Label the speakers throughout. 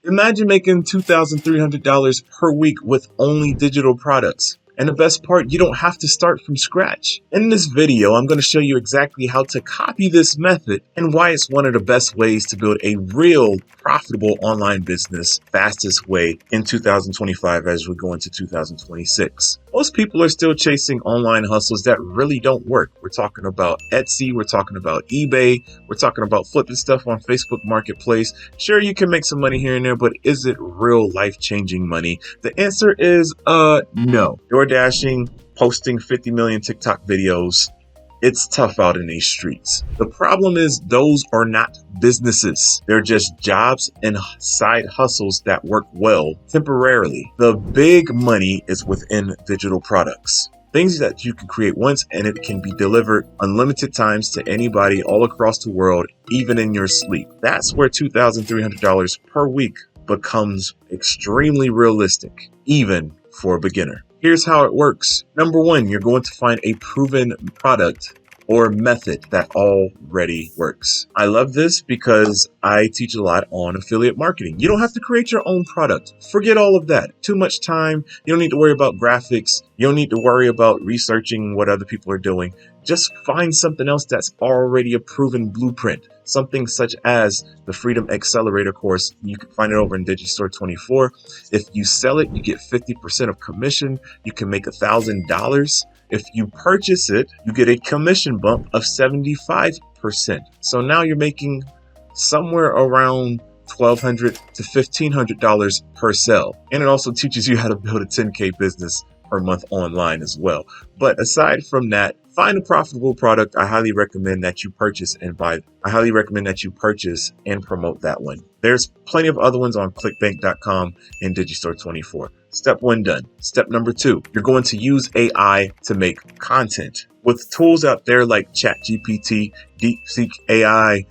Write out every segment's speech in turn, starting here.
Speaker 1: Imagine making $2,300 per week with only digital products. And the best part, you don't have to start from scratch. In this video, I'm going to show you exactly how to copy this method and why it's one of the best ways to build a real profitable online business, fastest way in 2025 as we go into 2026. Most people are still chasing online hustles that really don't work. We're talking about Etsy, we're talking about eBay, we're talking about flipping stuff on Facebook Marketplace. Sure, you can make some money here and there, but is it real life-changing money? The answer is no. Door dashing, posting 50 million TikTok videos, it's tough out in these streets. The problem is those are not businesses. They're just jobs and side hustles that work well temporarily. The big money is within digital products. Things that you can create once and it can be delivered unlimited times to anybody all across the world, even in your sleep. That's where $2,300 per week becomes extremely realistic, even for a beginner. Here's how it works. Number one, you're going to find a proven product or method that already works. I love this because I teach a lot on affiliate marketing. You don't have to create your own product. Forget all of that. Too much time. You don't need to worry about graphics. You don't need to worry about researching what other people are doing. Just find something else that's already a proven blueprint. Something such as the Freedom Accelerator course. You can find it over in Digistore 24. If you sell it, you get 50% of commission. You can make $1,000. If you purchase it, you get a commission bump of 75%. So now you're making somewhere around $1,200 to $1,500 per sale. And it also teaches you how to build a 10K business per month online as well. But aside from that, find a profitable product. I highly recommend that you purchase and buy. I highly recommend that you purchase and promote that one. There's plenty of other ones on clickbank.com and Digistore 24. Step one done. Step number two, you're going to use AI to make content. With tools out there like ChatGPT, DeepSeek AI,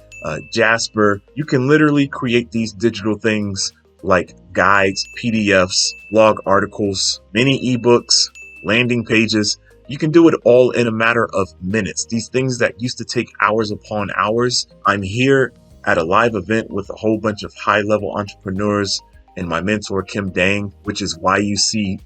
Speaker 1: Jasper, you can literally create these digital things like guides, PDFs, blog articles, mini ebooks, landing pages. You can do it all in a matter of minutes. These things that used to take hours upon hours. I'm here at a live event with a whole bunch of high-level entrepreneurs and my mentor, Kim Dang, which is why you see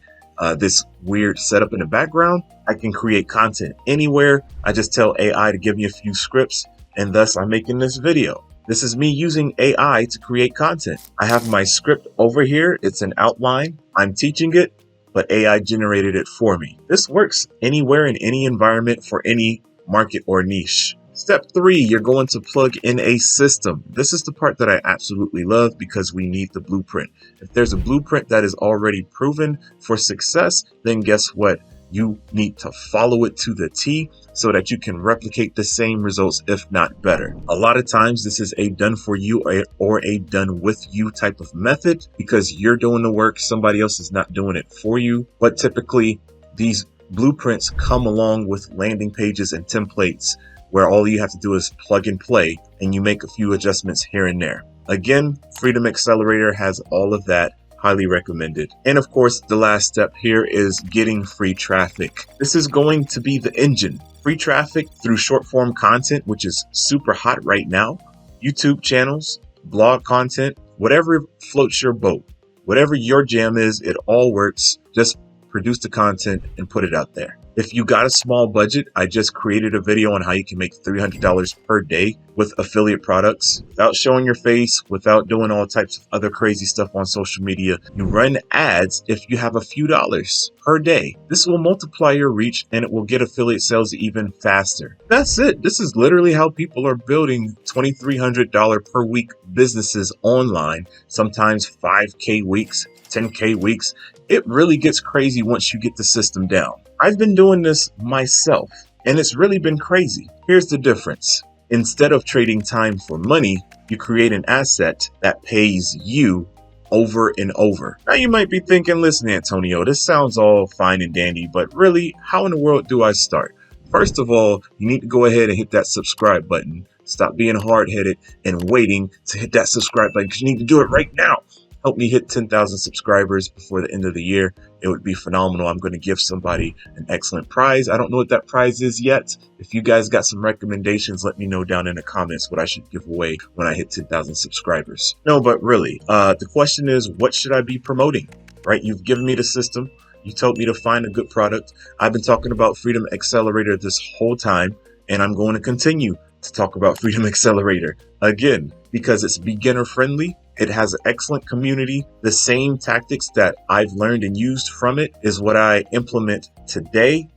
Speaker 1: this weird setup in the background. I can create content anywhere. I just tell AI to give me a few scripts, and thus I'm making this video. This is me using AI to create content. I have my script over here. It's an outline. I'm teaching it, but AI generated it for me. This works anywhere in any environment for any market or niche. Step three, you're going to plug in a system. This is the part that I absolutely love because we need the blueprint. If there's a blueprint that is already proven for success, then guess what? You need to follow it to the T so that you can replicate the same results, if not better. A lot of times this is a done for you or a done with you type of method because you're doing the work. Somebody else is not doing it for you. But typically these blueprints come along with landing pages and templates where all you have to do is plug and play and you make a few adjustments here and there. Again, Freedom Accelerator has all of that. Highly recommended. And of course, the last step here is getting free traffic. This is going to be the engine. Free traffic through short form content, which is super hot right now. YouTube channels, blog content, whatever floats your boat, whatever your jam is, it all works. Just produce the content and put it out there. If you got a small budget, I just created a video on how you can make $300 per day with affiliate products without showing your face, without doing all types of other crazy stuff on social media. You run ads if you have a few dollars per day. This will multiply your reach and it will get affiliate sales even faster. That's it. This is literally how people are building $2,300 per week businesses online, sometimes 5K weeks, 10K weeks. It really gets crazy once you get the system down. I've been doing this myself, and it's really been crazy. Here's the difference. Instead of trading time for money, you create an asset that pays you over and over. Now you might be thinking, listen, Antonio, this sounds all fine and dandy, but really, how in the world do I start? First of all, you need to go ahead and hit that subscribe button. Stop being hard-headed and waiting to hit that subscribe button because you need to do it right now. help me hit 10,000 subscribers before the end of the year. It would be phenomenal. I'm going to give somebody an excellent prize. I don't know what that prize is yet. If you guys got some recommendations, let me know down in the comments what I should give away when I hit 10,000 subscribers. No, but really, the question is, what should I be promoting? Right? You've given me the system. You told me to find a good product. I've been talking about Freedom Accelerator this whole time, and I'm going to continue to talk about Freedom Accelerator again because it's beginner friendly. It has an excellent community. The same tactics that I've learned and used from it is what I implement today,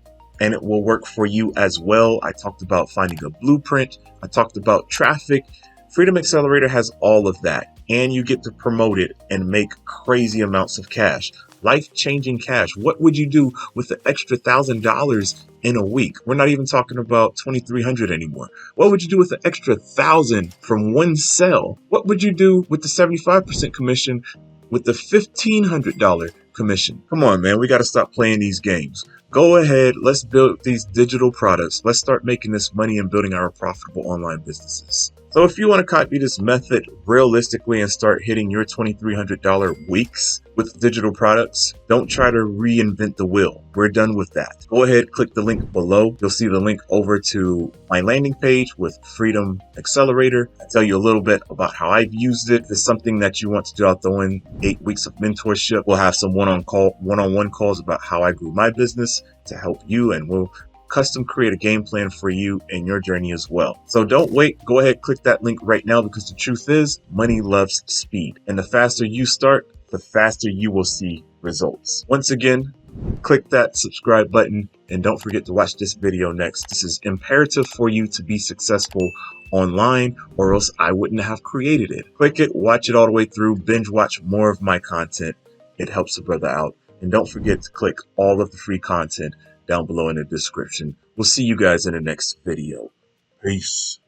Speaker 1: and it will work for you as well. I talked about finding a blueprint. I talked about traffic. Freedom Accelerator has all of that, and you get to promote it and make crazy amounts of cash. Life-changing cash. What would you do with the extra $1,000 in a week? We're not even talking about $2,300 anymore. What would you do with the extra $1,000 from one sale? What would you do with the 75% commission with the $1,500 commission? Come on, man. We got to stop playing these games. Go ahead. Let's build these digital products. Let's start making this money and building our profitable online businesses. So if you want to copy this method realistically and start hitting your $2,300 weeks with digital products, don't try to reinvent the wheel. We're done with that. Go ahead, click the link below. You'll see the link over to my landing page with Freedom Accelerator. I tell you a little bit about how I've used it. If it's something that you want to do out there in 8 weeks of mentorship, we'll have some one-on-one calls about how I grew my business to help you, and we'll custom create a game plan for you and your journey as well. So don't wait. Go ahead, click that link right now because the truth is money loves speed. And the faster you start, the faster you will see results. Once again, click that subscribe button and don't forget to watch this video next. This is imperative for you to be successful online, or else I wouldn't have created it. Click it, watch it all the way through, binge watch more of my content. It helps a brother out. And don't forget to click all of the free content down below in the description. We'll see you guys in the next video. Peace.